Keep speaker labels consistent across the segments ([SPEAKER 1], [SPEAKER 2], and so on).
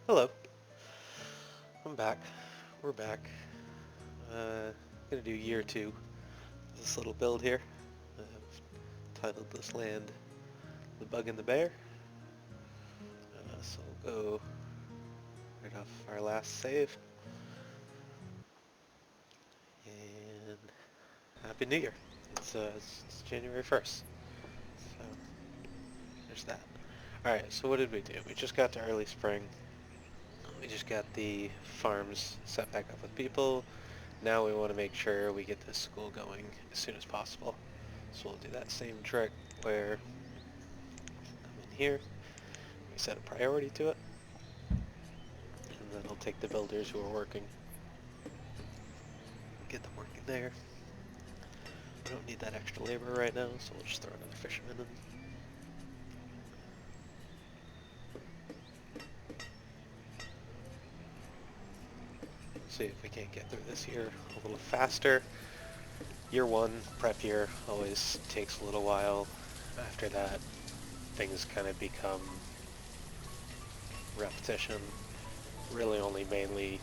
[SPEAKER 1] Hello, I'm back. We're back. Uh, gonna do year two. This little build here. I've titled this land "The Bug and the Bear." So we'll go right off our last save. And Happy New Year. It's January 1st. So there's that. Alright, so what did we do? We just got to early spring. We just got the farms set back up with people. Now we want to make sure we get this school going as soon as possible. So we'll do that same trick where come in here, we set a priority to it, and then I'll take the builders who are working, get them working there. We don't need that extra labor right now, so we'll just throw another fisherman in. See if we can't get through this year a little faster. Year one, prep year, always takes a little while. After that, things kind of become repetition. Really only mainly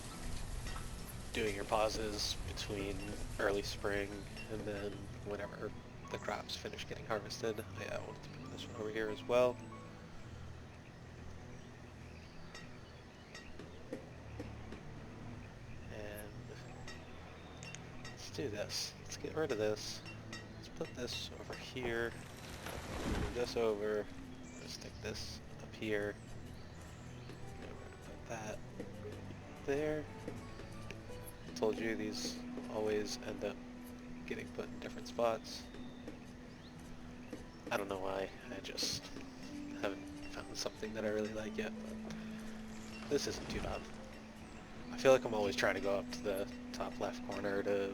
[SPEAKER 1] doing your pauses between early spring and then whenever the crops finish getting harvested. I wanted to put this one over here as well. And let's do this. Let's get rid of this. Let's put this over here. Move this over. Let's stick this up here. Put that there. I told you these always end up getting put in different spots. I don't know why. I just haven't found something that I really like yet, but this isn't too bad. I feel like I'm always trying to go up to the top left corner to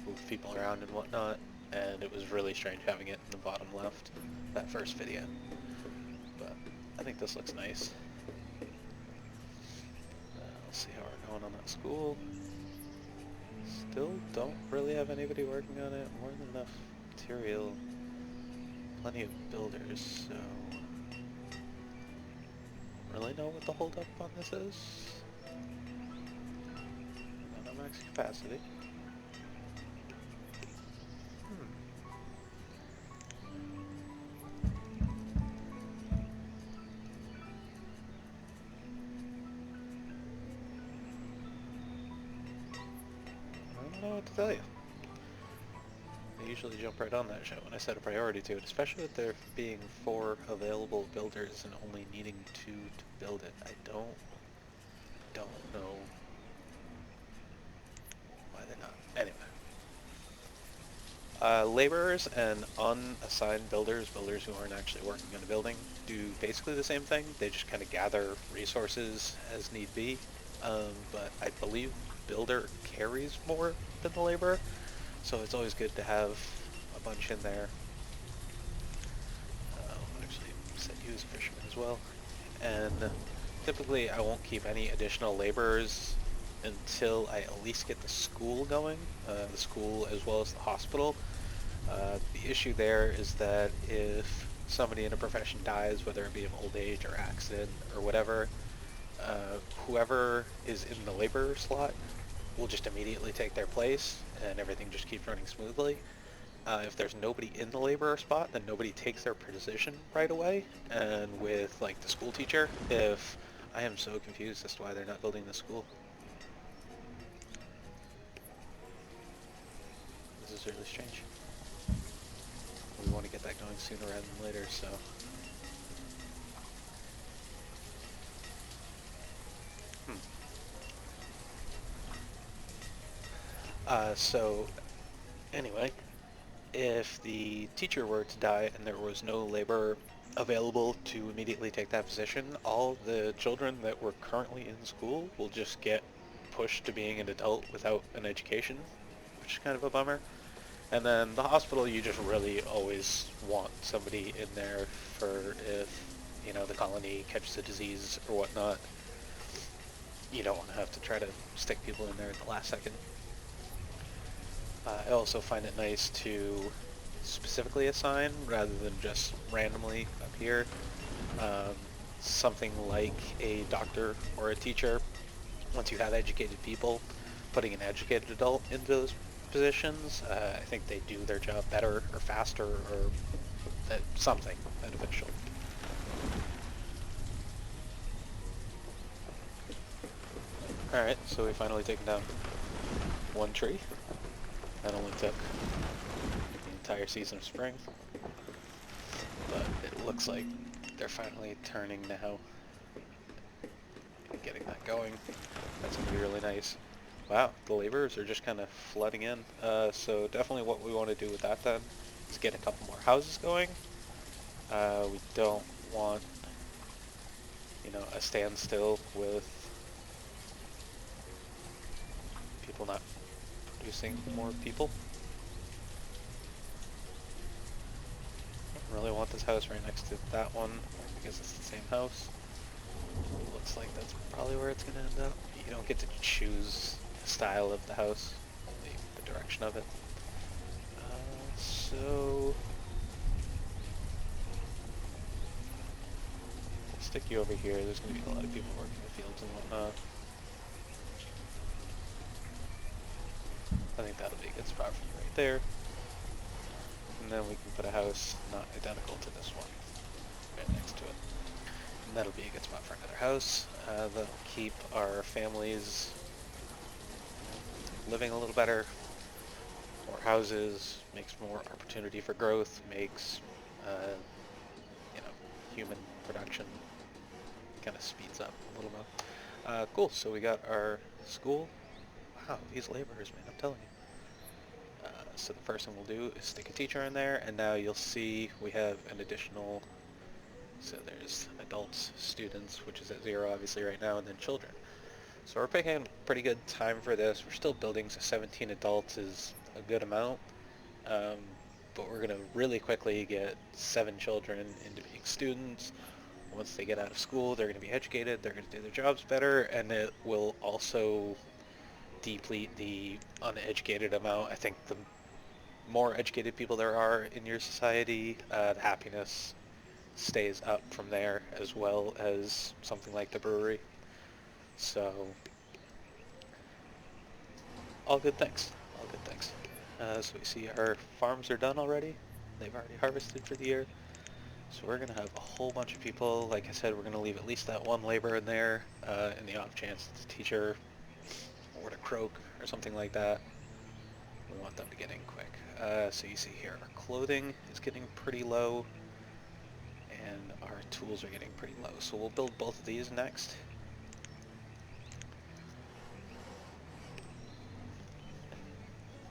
[SPEAKER 1] move people around and whatnot, and it was really strange having it in the bottom left that first video. But I think this looks nice. Let's see how we're going on that school. Still don't really have anybody working on it. More than enough material. Plenty of builders, so don't really know what the holdup on this is. Not at max capacity. I don't know what to tell you. I usually jump right on that shit when I set a priority to it, especially with there being 4 available builders and only needing 2 to build it. I don't know why they're not. Anyway. Laborers and unassigned builders who aren't actually working on a building, do basically the same thing. They just kind of gather resources as need be. But I believe builder carries more than the laborer, so it's always good to have a bunch in there. I'll actually set you as a fisherman as well. And typically I won't keep any additional laborers until I at least get the school going, the school as well as the hospital. The issue there is that if somebody in a profession dies, whether it be of old age or accident or whatever, whoever is in the laborer slot will just immediately take their place and everything just keeps running smoothly. If there's nobody in the laborer spot, then nobody takes their position right away. And with like the school teacher, if I am so confused as to why they're not building the school. This is really strange. We want to get that going sooner rather than later, so. So anyway, if the teacher were to die and there was no labor available to immediately take that position, all the children that were currently in school will just get pushed to being an adult without an education, which is kind of a bummer. And then the hospital, you just really always want somebody in there for if, you know, the colony catches a disease or whatnot. You don't want to have to try to stick people in there at the last second. I also find it nice to specifically assign rather than just randomly up here. something like a doctor or a teacher, once you have educated people, putting an educated adult into those positions, I think they do their job better or faster or something beneficial. Alright, so we finally taken down one tree. That only took the entire season of spring. But it looks like they're finally turning now. Getting that going. That's going to be really nice. Wow, the laborers are just kind of flooding in. So definitely what we want to do with that then is get a couple more houses going. We don't want, a standstill with people not producing more people. I really want this house right next to that one because it's the same house. Looks like that's probably where it's going to end up. You don't get to choose the style of the house, only the direction of it. So I'll stick you over here. There's going to be a lot of people working the fields and whatnot. I think that'll be a good spot for you right there. And then we can put a house not identical to this one right next to it. And that'll be a good spot for another house. That'll keep our families living a little better. More houses, makes more opportunity for growth, makes, human production kind of speeds up a little bit. Cool, so we got our school. Wow, these laborers, man, I'm telling you. So the first thing we'll do is stick a teacher in there, and now you'll see we have an additional, so there's adults, students, which is at 0 obviously right now, and then children. So we're picking a pretty good time for this. We're still building, so 17 adults is a good amount. But we're going to really quickly get 7 children into being students. Once they get out of school, they're going to be educated, they're going to do their jobs better, and it will also deplete the uneducated amount. I think the more educated people there are in your society, the happiness stays up from there, as well as something like the brewery. So, all good things. All good things. So we see our farms are done already. They've already harvested for the year. So we're going to have a whole bunch of people. Like I said, we're going to leave at least that one labor in there in the off chance the teacher were to croak or something like that. We want them to get in quick. So you see here our clothing is getting pretty low and our tools are getting pretty low. So we'll build both of these next.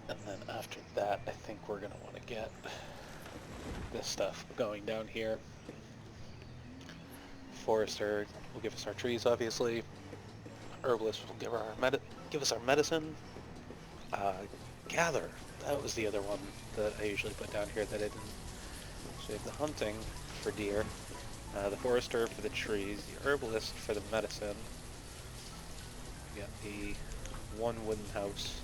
[SPEAKER 1] And then after that, I think we're going to want to get this stuff going down here. Forester will give us our trees, obviously. Herbalist will give us our medicine. Gather, that was the other one that I usually put down here that I didn't. So we have the hunting for deer, the forester for the trees, the herbalist for the medicine. We got the one wooden house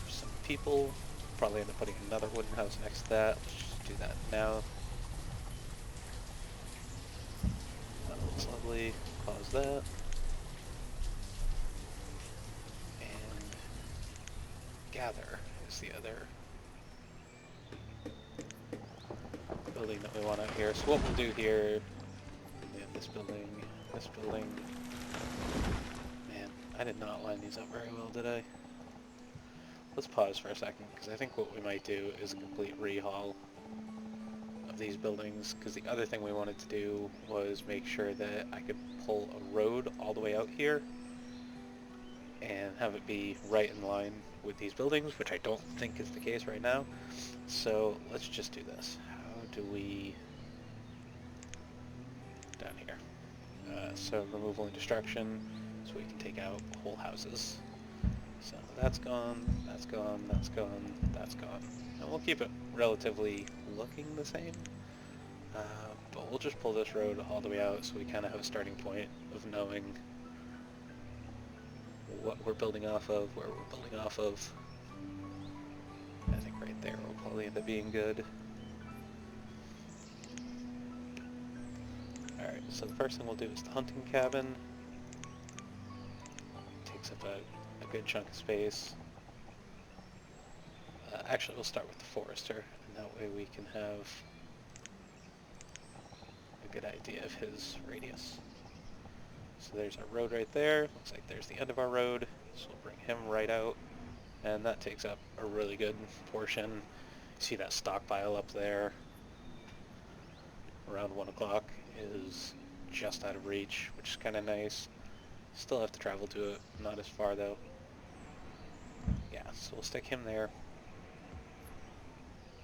[SPEAKER 1] for some people. Probably end up putting another wooden house next to that. Let's just do that now. That looks lovely. Pause that. And gather is the other building that we want out here. So what we'll do here, we have this building, this building. Man, I did not line these up very well, did I? Let's pause for a second, because I think what we might do is a complete rehaul of these buildings, because the other thing we wanted to do was make sure that I could pull a road all the way out here and have it be right in line with these buildings, which I don't think is the case right now. So let's just do this. How do we... down here. So removal and destruction, so we can take out whole houses. So that's gone, that's gone, that's gone, that's gone. And we'll keep it relatively looking the same. But we'll just pull this road all the way out so we kind of have a starting point of knowing what we're building off of, where we're building off of. I think right there will probably end up being good. Alright, so the first thing we'll do is the hunting cabin. Takes up a good chunk of space. Actually, we'll start with the forester, and that way we can have a good idea of his radius. So there's our road right there. Looks like there's the end of our road. So we'll bring him right out. And that takes up a really good portion. You see that stockpile up there around 1 o'clock is just out of reach, which is kind of nice. Still have to travel to it, not as far though. Yeah, so we'll stick him there.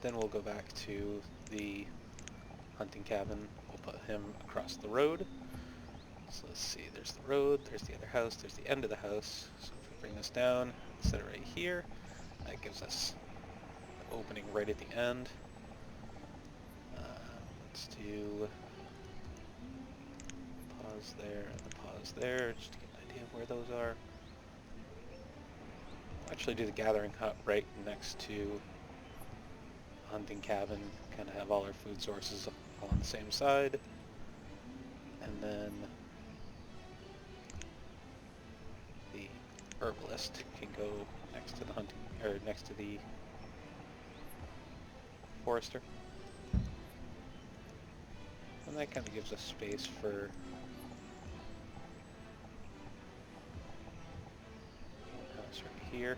[SPEAKER 1] Then we'll go back to the hunting cabin. We'll put him across the road. So let's see, there's the road, there's the other house, there's the end of the house. So if we bring this down, set it right here, that gives us the opening right at the end. Let's do pause there and the pause there, just to get an idea of where those are. We'll actually do the gathering hut right next to hunting cabin, kind of have all our food sources all on the same side. And then the herbalist can go next to the hunting, or next to the forester. And that kind of gives us space for house right here.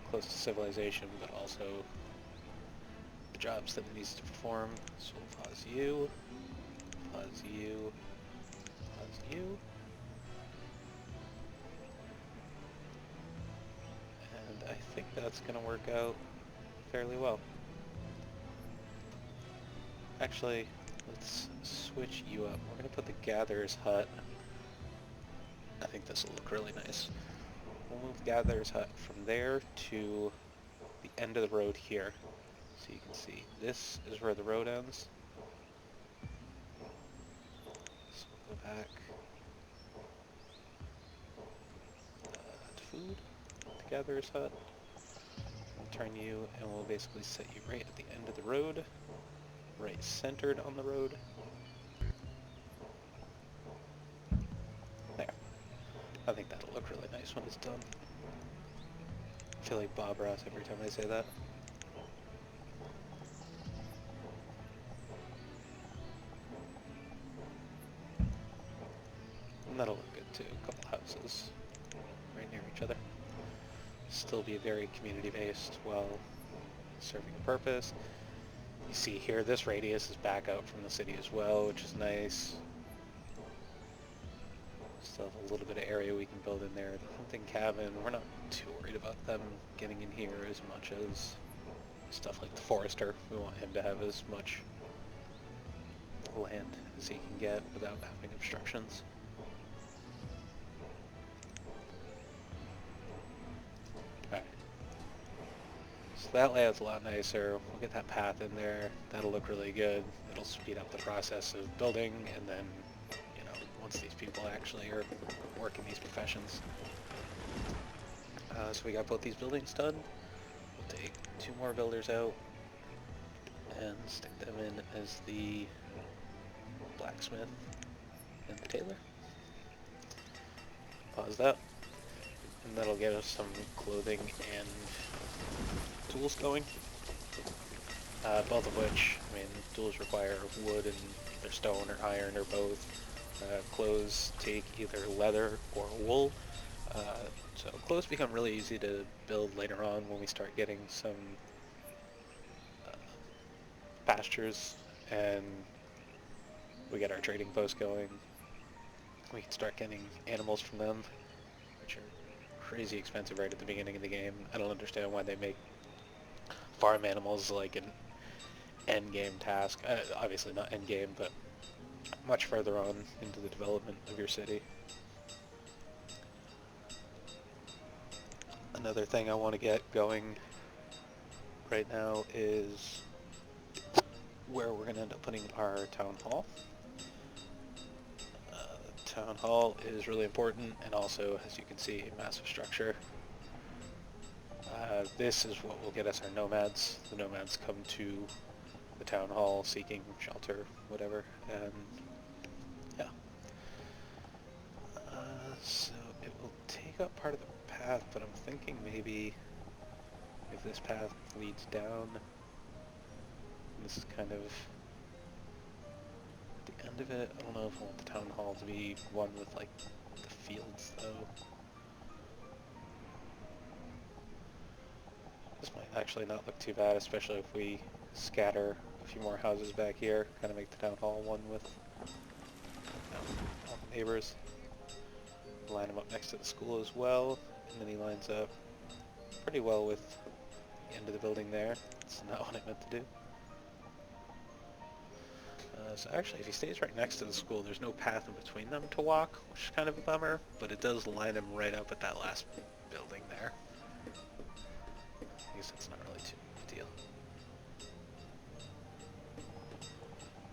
[SPEAKER 1] Close to civilization, but also the jobs that it needs to perform. So we'll pause you, pause you, pause you. And I think that's going to work out fairly well. Actually, let's switch you up. We're going to put the gatherer's hut. I think this will look really nice. We'll move the gatherer's hut from there to the end of the road here. So you can see this is where the road ends. So we'll go back to food, the gatherer's hut. We'll turn you and we'll basically set you right at the end of the road, right centered on the road. There. I think that'll look really nice when it's done. I feel like Bob Ross every time I say that. And that'll look good too, a couple houses right near each other. Still be very community-based while serving a purpose. You see here, this radius is back out from the city as well, which is nice. Still have a little bit of area we can build in there. The hunting cabin, we're not too worried about them getting in here as much as stuff like the forester. We want him to have as much land as he can get without having obstructions. Alright. So that layout's a lot nicer. We'll get that path in there. That'll look really good. It'll speed up the process of building, and then, you know, once these people actually are working these professions. So we got both these buildings done. We'll take 2 more builders out and stick them in as the blacksmith and the tailor. Pause that. And that'll get us some clothing and tools going. Both of which, I mean, tools require wood and either stone or iron or both. Clothes take either leather or wool. So clothes become really easy to build later on when we start getting some pastures and we get our trading post going. We can start getting animals from them, which are crazy expensive right at the beginning of the game. I don't understand why they make farm animals like an end game task. Obviously not end game, but much further on into the development of your city. Another thing I want to get going right now is where we're going to end up putting our town hall. Town hall is really important, and also, as you can see, a massive structure. This is what will get us our nomads. The nomads come to the town hall seeking shelter, whatever, and yeah. So it will take up part of the path, but I'm thinking maybe if this path leads down, this is kind of the end of it. I don't know if I want the town hall to be one with like the fields though. This might actually not look too bad, especially if we scatter a few more houses back here, kind of make the town hall one with all the neighbors. Line him up next to the school as well, and then he lines up pretty well with the end of the building there. That's not what I meant to do. So actually, if he stays right next to the school, there's no path in between them to walk, which is kind of a bummer, but it does line him right up at that last building there. I guess that's not really too big a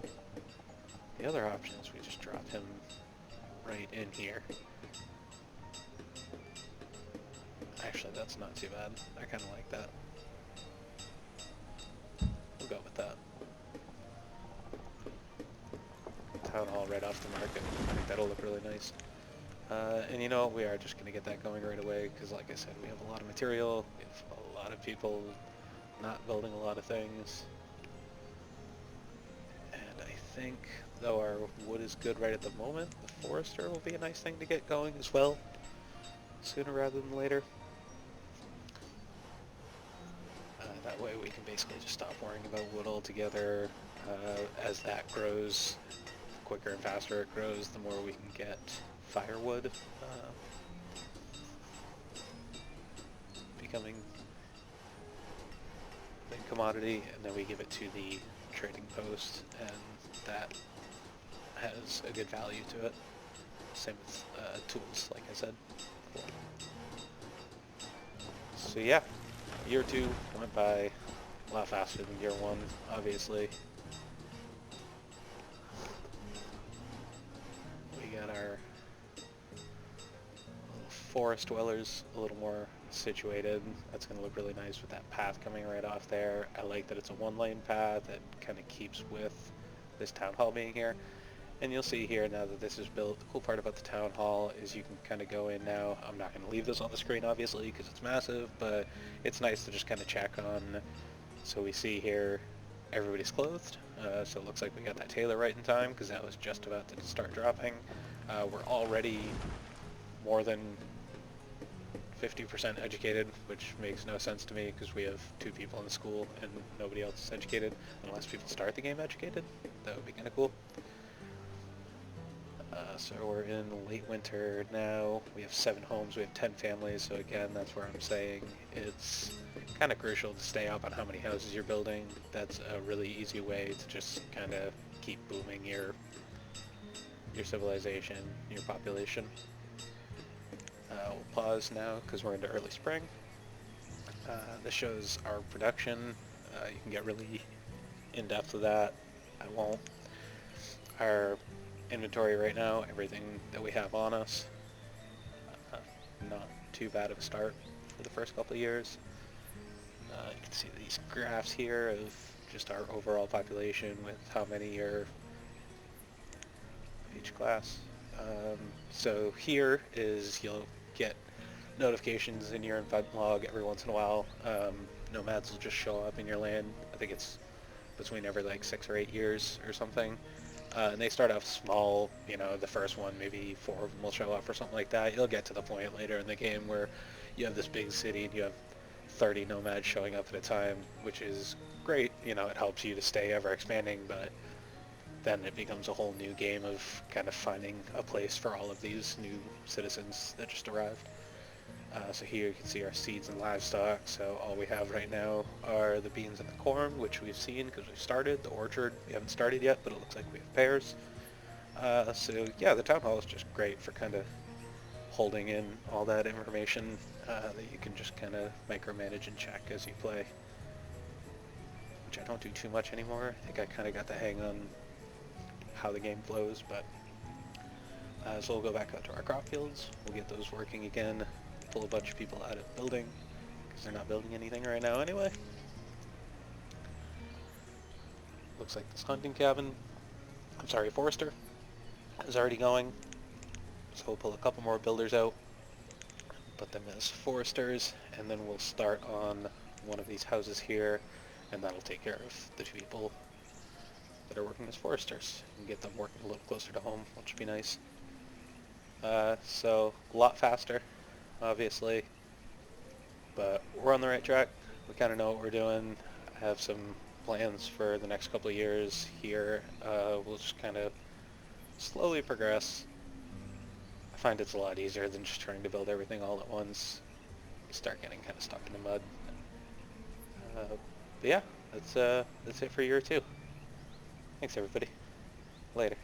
[SPEAKER 1] deal. The other option is we just drop him right in here. Actually, that's not too bad. I kind of like that. We'll go with that. Town hall right off the market. I think that'll look really nice. And you know, we are just going to get that going right away because like I said, we have a lot of material, we have a lot of people not building a lot of things. And I think, though our wood is good right at the moment, the forester will be a nice thing to get going as well, sooner rather than later. That way we can basically just stop worrying about wood altogether. As that grows, the quicker and faster it grows, the more we can get firewood becoming a big commodity, and then we give it to the trading post, and that has a good value to it. Same with tools, like I said before. So yeah, year 2 went by a lot faster than year 1, obviously. We got our forest dwellers a little more situated. That's going to look really nice with that path coming right off there. I like that it's a 1-lane path that kind of keeps with this town hall being here. And you'll see here now that this is built, the cool part about the town hall is you can kind of go in now. I'm not going to leave this on the screen obviously because it's massive, but it's nice to just kind of check on. So we see here everybody's clothed, so it looks like we got that tailor right in time because that was just about to start dropping. We're already more than 50% educated, which makes no sense to me because we have 2 people in the school and nobody else is educated, unless people start the game educated. That would be kind of cool. So we're in late winter now. We have 7 homes, we have 10 families, so again, that's where I'm saying it's kind of crucial to stay up on how many houses you're building. That's a really easy way to just kind of keep booming your civilization, your population. We'll pause now because we're into early spring. This shows our production. You can get really in-depth with that. I won't. Our inventory right now, everything that we have on us, not too bad of a start for the first couple of years. You can see these graphs here of just our overall population with how many are each class. So here is you'll get notifications in your event log every once in a while. Nomads will just show up in your land. I think it's between every like 6 or 8 years or something. And they start off small, you know, the first one, maybe 4 of them will show up or something like that. You'll get to the point later in the game where you have this big city and you have 30 nomads showing up at a time, which is great. You know, it helps you to stay ever expanding, but then it becomes a whole new game of kind of finding a place for all of these new citizens that just arrived. So here you can see our seeds and livestock. So all we have right now are the beans and the corn, which we've seen because we've started. The orchard we haven't started yet, but it looks like we have pears. So yeah, the town hall is just great for kind of holding in all that information that you can just kind of micromanage and check as you play, which I don't do too much anymore. I think I kind of got the hang on how the game flows, but so we'll go back out to our crop fields. We'll get those working again. Pull a bunch of people out of building because they're not building anything right now anyway. looks like this hunting cabin, I'm sorry, forester, is already going. So we'll pull a couple more builders out, put them as foresters, and then we'll start on one of these houses here, and that'll take care of the two people that are working as foresters and get them working a little closer to home, which would be nice. So a lot faster, obviously, but we're on the right track. We kind of know what we're doing. I have some plans for the next couple of years here. We'll just kind of slowly progress. I find it's a lot easier than just trying to build everything all at once. You start getting kind of stuck in the mud. But yeah, that's it for year two. Thanks everybody. Later.